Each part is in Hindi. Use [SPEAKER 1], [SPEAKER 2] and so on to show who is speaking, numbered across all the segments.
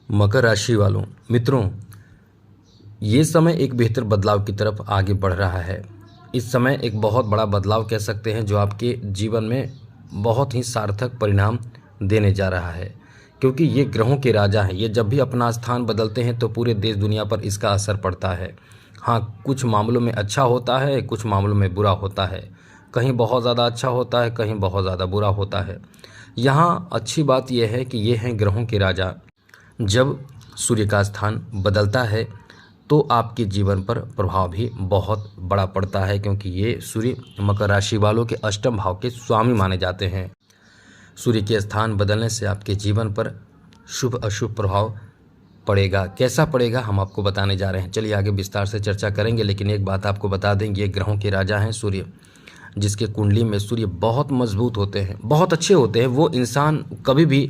[SPEAKER 1] मकर राशि वालों मित्रों, ये समय एक बेहतर बदलाव की तरफ आगे बढ़ रहा है। इस समय एक बहुत बड़ा बदलाव कह सकते हैं जो आपके जीवन में बहुत ही सार्थक परिणाम देने जा रहा है, क्योंकि ये ग्रहों के राजा हैं। ये जब भी अपना स्थान बदलते हैं तो पूरे देश दुनिया पर इसका असर पड़ता है। हाँ, कुछ मामलों में अच्छा होता है, कुछ मामलों में बुरा होता है। कहीं बहुत ज़्यादा अच्छा होता है, कहीं बहुत ज़्यादा बुरा होता है। यहाँ अच्छी बात यह है कि ये हैं ग्रहों के राजा। जब सूर्य का स्थान बदलता है तो आपके जीवन पर प्रभाव भी बहुत बड़ा पड़ता है, क्योंकि ये सूर्य मकर राशि वालों के अष्टम भाव के स्वामी माने जाते हैं। सूर्य के स्थान बदलने से आपके जीवन पर शुभ अशुभ प्रभाव पड़ेगा। कैसा पड़ेगा हम आपको बताने जा रहे हैं। चलिए आगे विस्तार से चर्चा करेंगे, लेकिन एक बात आपको बता दें, ये ग्रहों के राजा हैं सूर्य। जिसके कुंडली में सूर्य बहुत मजबूत होते हैं, बहुत अच्छे होते हैं, वो इंसान कभी भी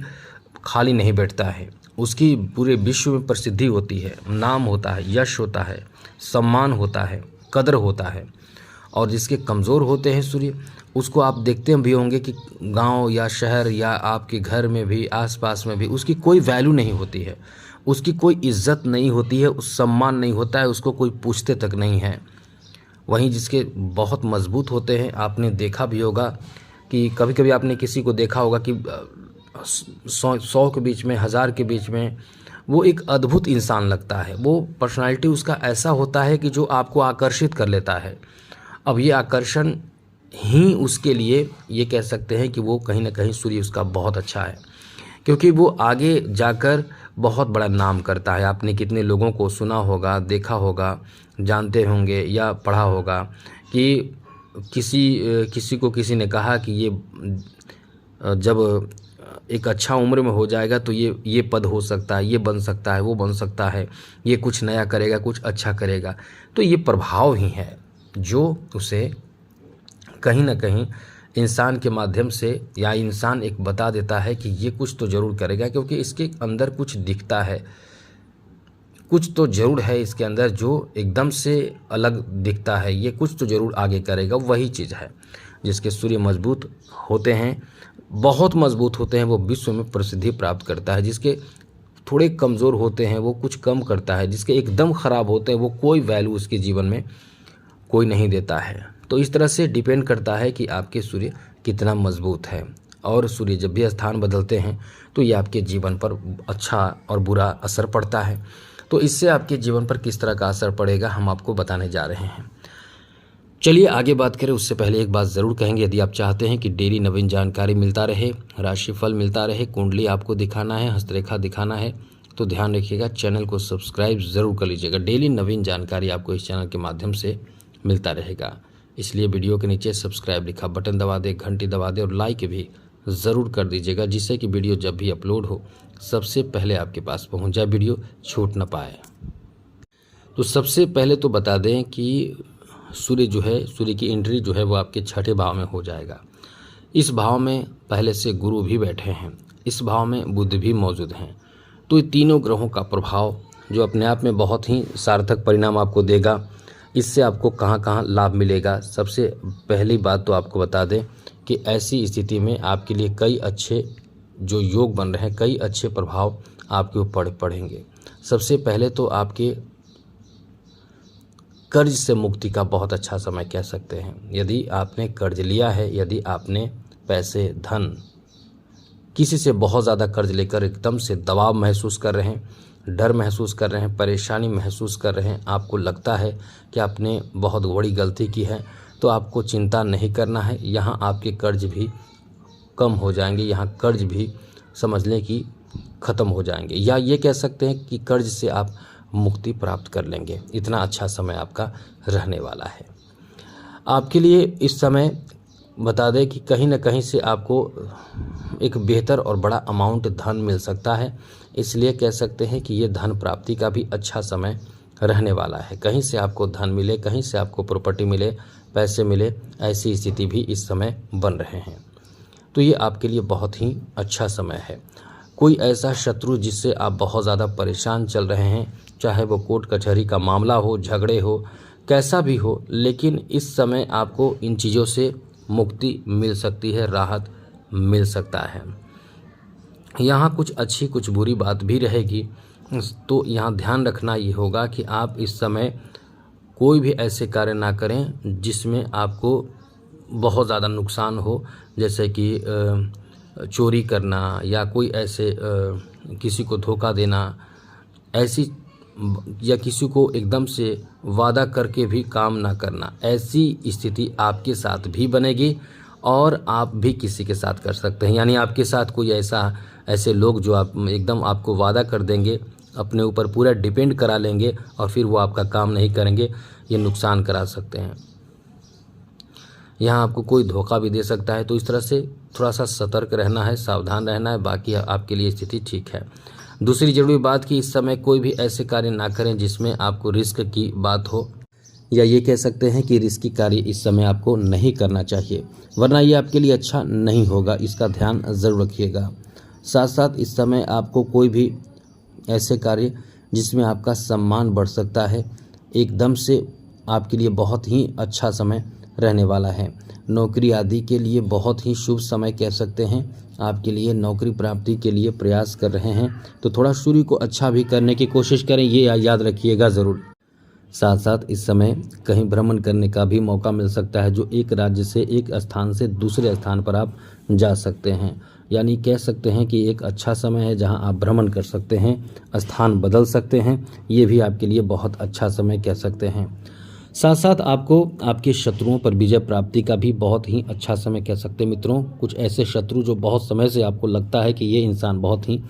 [SPEAKER 1] खाली नहीं बैठता है। उसकी पूरे विश्व में प्रसिद्धि होती है, नाम होता है, यश होता है, सम्मान होता है, कदर होता है। और जिसके कमज़ोर होते हैं सूर्य, उसको आप देखते भी होंगे कि गांव या शहर या आपके घर में भी, आसपास में भी उसकी कोई वैल्यू नहीं होती है, उसकी कोई इज्जत नहीं होती है, उस सम्मान नहीं होता है, उसको कोई पूछते तक नहीं है। वहीं जिसके बहुत मजबूत होते हैं, आपने देखा भी होगा कि कभी कभी आपने किसी को देखा होगा कि 100 के बीच में, 1000 के बीच में वो एक अद्भुत इंसान लगता है। वो पर्सनालिटी उसका ऐसा होता है कि जो आपको आकर्षित कर लेता है। अब ये आकर्षण ही उसके लिए ये कह सकते हैं कि वो कहीं ना कहीं सूर्य उसका बहुत अच्छा है, क्योंकि वो आगे जाकर बहुत बड़ा नाम करता है। आपने कितने लोगों को सुना होगा, देखा होगा, जानते होंगे या पढ़ा होगा कि किसी को किसी ने कहा कि ये जब एक अच्छा उम्र में हो जाएगा तो ये पद हो सकता है, ये बन सकता है, वो बन सकता है, ये कुछ नया करेगा, कुछ अच्छा करेगा। तो ये प्रभाव ही है जो उसे कहीं ना कहीं इंसान के माध्यम से, या इंसान एक बता देता है कि ये कुछ तो ज़रूर करेगा, क्योंकि इसके अंदर कुछ दिखता है, कुछ तो ज़रूर है इसके अंदर जो एकदम से अलग दिखता है। ये कुछ तो ज़रूर आगे करेगा। वही चीज़ है जिसके सूर्य मजबूत होते हैं, बहुत मजबूत होते हैं, वो विश्व में प्रसिद्धि प्राप्त करता है। जिसके थोड़े कमज़ोर होते हैं वो कुछ कम करता है। जिसके एकदम ख़राब होते हैं वो कोई वैल्यू उसके जीवन में कोई नहीं देता है। तो इस तरह से डिपेंड करता है कि आपके सूर्य कितना मजबूत है। और सूर्य जब भी स्थान बदलते हैं तो ये आपके जीवन पर अच्छा और बुरा असर पड़ता है। तो इससे आपके जीवन पर किस तरह का असर पड़ेगा हम आपको बताने जा रहे हैं। चलिए आगे बात करें, उससे पहले एक बात ज़रूर कहेंगे, यदि आप चाहते हैं कि डेली नवीन जानकारी मिलता रहे, राशिफल मिलता रहे, कुंडली आपको दिखाना है, हस्तरेखा दिखाना है, तो ध्यान रखिएगा चैनल को सब्सक्राइब ज़रूर कर लीजिएगा। डेली नवीन जानकारी आपको इस चैनल के माध्यम से मिलता रहेगा। इसलिए वीडियो के नीचे सब्सक्राइब लिखा बटन दबा दे, घंटी दबा दे और लाइक भी ज़रूर कर दीजिएगा, जिससे कि वीडियो जब भी अपलोड हो सबसे पहले आपके पास पहुंच जाए, वीडियो छूट ना पाए। तो सबसे पहले तो बता दें कि सूर्य जो है, सूर्य की एंट्री जो है वो आपके छठे भाव में हो जाएगा। इस भाव में पहले से गुरु भी बैठे हैं, इस भाव में बुध भी मौजूद हैं। तो ये तीनों ग्रहों का प्रभाव जो अपने आप में बहुत ही सार्थक परिणाम आपको देगा। इससे आपको कहाँ कहाँ लाभ मिलेगा, सबसे पहली बात तो आपको बता दें कि ऐसी स्थिति में आपके लिए कई अच्छे जो योग बन रहे हैं, कई अच्छे प्रभाव आपके ऊपर पड़ेंगे। सबसे पहले तो आपके कर्ज से मुक्ति का बहुत अच्छा समय कह सकते हैं। यदि आपने कर्ज लिया है, यदि आपने पैसे, धन, किसी से बहुत ज़्यादा कर्ज लेकर एकदम से दबाव महसूस कर रहे हैं, डर महसूस कर रहे हैं, परेशानी महसूस कर रहे हैं, आपको लगता है कि आपने बहुत बड़ी गलती की है, तो आपको चिंता नहीं करना है। यहाँ आपके कर्ज भी कम हो जाएंगे, यहाँ कर्ज भी समझ लें कि ख़त्म हो जाएंगे, या ये कह सकते हैं कि कर्ज से आप मुक्ति प्राप्त कर लेंगे। इतना अच्छा समय आपका रहने वाला है। आपके लिए इस समय बता दें कि कहीं ना कहीं से आपको एक बेहतर और बड़ा अमाउंट धन मिल सकता है। इसलिए कह सकते हैं कि ये धन प्राप्ति का भी अच्छा समय रहने वाला है। कहीं से आपको धन मिले, कहीं से आपको प्रॉपर्टी मिले, पैसे मिले, ऐसी स्थिति भी इस समय बन रहे हैं। तो ये आपके लिए बहुत ही अच्छा समय है। कोई ऐसा शत्रु जिससे आप बहुत ज़्यादा परेशान चल रहे हैं, चाहे वो कोर्ट कचहरी का मामला हो, झगड़े हो, कैसा भी हो, लेकिन इस समय आपको इन चीज़ों से मुक्ति मिल सकती है, राहत मिल सकता है। यहाँ कुछ अच्छी कुछ बुरी बात भी रहेगी। तो यहाँ ध्यान रखना ये होगा कि आप इस समय कोई भी ऐसे कार्य ना करें जिसमें आपको बहुत ज़्यादा नुकसान हो, जैसे कि चोरी करना या कोई ऐसे किसी को धोखा देना, ऐसी या किसी को एकदम से वादा करके भी काम ना करना। ऐसी स्थिति आपके साथ भी बनेगी और आप भी किसी के साथ कर सकते हैं। यानी आपके साथ कोई ऐसे लोग जो आप एकदम आपको वादा कर देंगे, अपने ऊपर पूरा डिपेंड करा लेंगे और फिर वो आपका काम नहीं करेंगे, ये नुकसान करा सकते हैं। यहाँ आपको कोई धोखा भी दे सकता है, तो इस तरह से थोड़ा सा सतर्क रहना है, सावधान रहना है। बाकी आपके लिए स्थिति ठीक है। दूसरी ज़रूरी बात कि इस समय कोई भी ऐसे कार्य ना करें जिसमें आपको रिस्क की बात हो, या ये कह सकते हैं कि रिस्की कार्य इस समय आपको नहीं करना चाहिए, वरना ये आपके लिए अच्छा नहीं होगा। इसका ध्यान ज़रूर रखिएगा। साथ साथ इस समय आपको कोई भी ऐसे कार्य जिसमें आपका सम्मान बढ़ सकता है, एकदम से आपके लिए बहुत ही अच्छा समय रहने वाला है। नौकरी आदि के लिए बहुत ही शुभ समय कह सकते हैं। आपके लिए नौकरी प्राप्ति के लिए प्रयास कर रहे हैं तो थोड़ा सूर्य को अच्छा भी करने की कोशिश करें, ये याद रखिएगा ज़रूर। साथ साथ इस समय कहीं भ्रमण करने का भी मौका मिल सकता है, जो एक राज्य से एक स्थान से दूसरे स्थान पर आप जा सकते हैं। यानी कह सकते हैं कि एक अच्छा समय है जहां आप भ्रमण कर सकते हैं, स्थान बदल सकते हैं। ये भी आपके लिए बहुत अच्छा समय कह सकते हैं। साथ साथ आपको आपके शत्रुओं पर विजय प्राप्ति का भी बहुत ही अच्छा समय कह सकते हैं। मित्रों, कुछ ऐसे शत्रु जो बहुत समय से आपको लगता है कि ये इंसान बहुत ही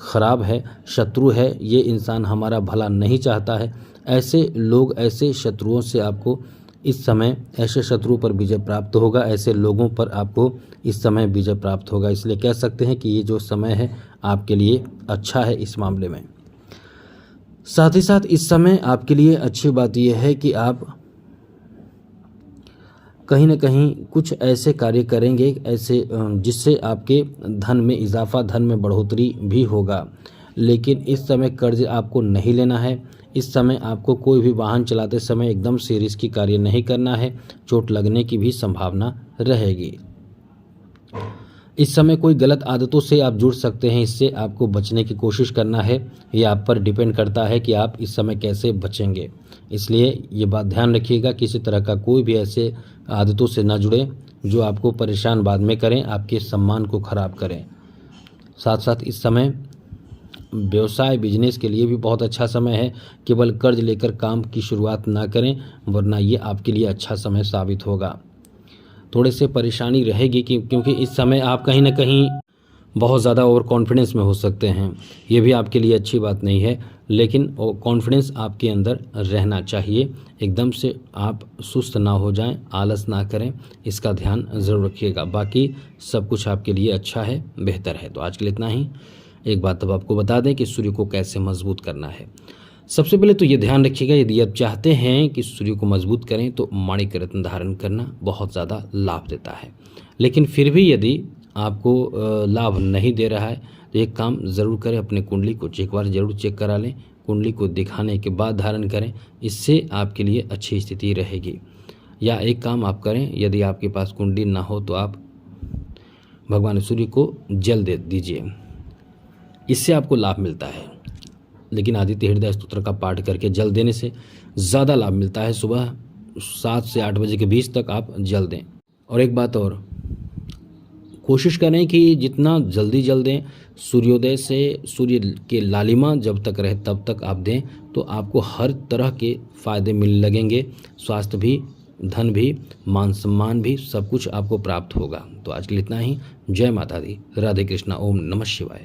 [SPEAKER 1] ख़राब है, शत्रु है, ये इंसान हमारा भला नहीं चाहता है, ऐसे लोग, ऐसे शत्रुओं से आपको इस समय, ऐसे शत्रु पर विजय प्राप्त होगा, ऐसे लोगों पर आपको इस समय विजय प्राप्त होगा। इसलिए कह सकते हैं कि ये जो समय है आपके लिए अच्छा है इस मामले में। साथ ही साथ इस समय आपके लिए अच्छी बात यह है कि आप कहीं न कहीं कुछ ऐसे कार्य करेंगे ऐसे जिससे आपके धन में इजाफा, धन में बढ़ोतरी भी होगा। लेकिन इस समय कर्ज आपको नहीं लेना है। इस समय आपको कोई भी वाहन चलाते समय एकदम से रिस्की कार्य नहीं करना है, चोट लगने की भी संभावना रहेगी। इस समय कोई गलत आदतों से आप जुड़ सकते हैं, इससे आपको बचने की कोशिश करना है। ये आप पर डिपेंड करता है कि आप इस समय कैसे बचेंगे। इसलिए ये बात ध्यान रखिएगा, किसी तरह का कोई भी ऐसे आदतों से ना जुड़े जो आपको परेशान बाद में करें, आपके सम्मान को खराब करें। साथ साथ इस समय व्यवसाय, बिजनेस के लिए भी बहुत अच्छा समय है। केवल कर्ज लेकर काम की शुरुआत ना करें, वरना ये आपके लिए अच्छा समय साबित होगा। थोड़े से परेशानी रहेगी क्योंकि इस समय आप कहीं ना कहीं बहुत ज़्यादा ओवर कॉन्फिडेंस में हो सकते हैं। ये भी आपके लिए अच्छी बात नहीं है, लेकिन कॉन्फिडेंस आपके अंदर रहना चाहिए। एकदम से आप सुस्त ना हो जाएं, आलस ना करें, इसका ध्यान ज़रूर रखिएगा। बाकी सब कुछ आपके लिए अच्छा है, बेहतर है। तो आज के लिए इतना ही। एक बात अब आपको बता दें कि सूर्य को कैसे मजबूत करना है। सबसे पहले तो ये ध्यान रखिएगा, यदि आप चाहते हैं कि सूर्य को मजबूत करें तो माणिक रत्न धारण करना बहुत ज़्यादा लाभ देता है। लेकिन फिर भी यदि आपको लाभ नहीं दे रहा है तो एक काम ज़रूर करें, अपने कुंडली को एक बार ज़रूर चेक करा लें। कुंडली को दिखाने के बाद धारण करें, इससे आपके लिए अच्छी स्थिति रहेगी। या एक काम आप करें, यदि आपके पास कुंडली ना हो तो आप भगवान सूर्य को जल दे दीजिए, इससे आपको लाभ मिलता है। लेकिन आदित्य हृदय स्तोत्र का पाठ करके जल देने से ज़्यादा लाभ मिलता है। सुबह 7 से 8 बजे के बीच तक आप जल दें। और एक बात और, कोशिश करें कि जितना जल्दी जल दें, सूर्योदय से सूर्य के लालिमा जब तक रहे तब तक आप दें, तो आपको हर तरह के फ़ायदे मिलने लगेंगे। स्वास्थ्य भी, धन भी, मान सम्मान भी, सब कुछ आपको प्राप्त होगा। तो आज के लिए इतना ही। जय माता दी, राधे कृष्णा, ओम नमः शिवाय।